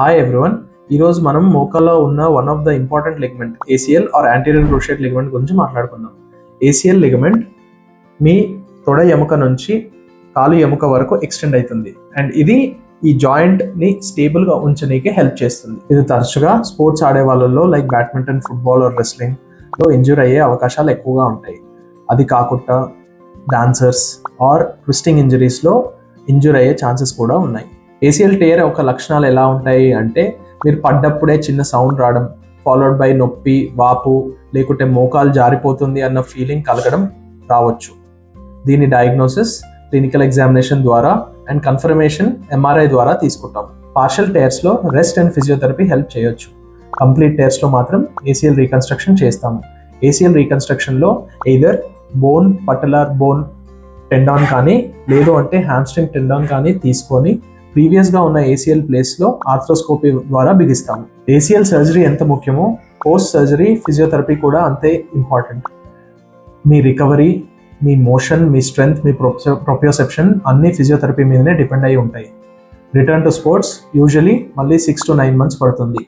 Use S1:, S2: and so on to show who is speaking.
S1: Hi everyone. ఈరోజు మనం మోకాల్లో ఉన్న one of the important ligament ACL or anterior cruciate ligament గురించి మాట్లాడుకుందాం. ఏసీఎల్ లిగమెంట్ మీ తొడ ఎముక నుంచి కాలు ఎముక వరకు ఎక్స్టెండ్ అవుతుంది అండ్ ఇది ఈ జాయింట్ని స్టేబుల్గా ఉంచనీకి హెల్ప్ చేస్తుంది. ఇది తరచుగా స్పోర్ట్స్ ఆడే వాళ్ళలో లైక్ బ్యాడ్మింటన్, ఫుట్బాల్ ఆర్ రెస్లింగ్లో ఇంజూర్ అయ్యే అవకాశాలు ఎక్కువగా ఉంటాయి. అది కాకుండా డాన్సర్స్ ఆర్ ట్విస్టింగ్ ఇంజరీస్లో ఇంజూర్ అయ్యే ఛాన్సెస్ కూడా ఉన్నాయి. ఏసీఎల్ టేర్ ఒక లక్షణాలు ఎలా ఉంటాయి అంటే మీరు పడ్డప్పుడే చిన్న సౌండ్ రావడం, ఫాలోడ్ బై నొప్పి, వాపు, లేకుంటే మోకాలు జారిపోతుంది అన్న ఫీలింగ్ కలగడం రావచ్చు. దీని డయాగ్నోసిస్ క్లినికల్ ఎగ్జామినేషన్ ద్వారా అండ్ కన్ఫర్మేషన్ ఎంఆర్ఐ ద్వారా తీసుకుంటాం. పార్షల్ టేర్స్లో రెస్ట్ అండ్ ఫిజియోథెరపీ హెల్ప్ చేయొచ్చు. కంప్లీట్ టేర్స్లో మాత్రం ఏసీఎల్ రీకన్స్ట్రక్షన్ చేస్తాము. ఏసీఎల్ రీకన్స్ట్రక్షన్లో either bone, patellar bone tendon కానీ లేదు అంటే హ్యామ్స్ట్రింగ్ టెండాన్ కానీ తీసుకొని ప్రీవియస్గా ఉన్న ఏసీఎల్ ప్లేస్లో ఆర్థ్రోస్కోపీ ద్వారా బిగిస్తాము. ఏసీఎల్ సర్జరీ ఎంత ముఖ్యమో పోస్ట్ సర్జరీ ఫిజియోథెరపీ కూడా అంతే ఇంపార్టెంట్. మీ రికవరీ, మీ మోషన్, మీ స్ట్రెంగ్త్, మీ ప్రొప్రియోసెప్షన్ అన్నీ ఫిజియోథెరపీ మీదనే డిపెండ్ అయి ఉంటాయి. రిటర్న్ టు స్పోర్ట్స్ యూజువలీ మళ్ళీ 6 to 9 months పడుతుంది.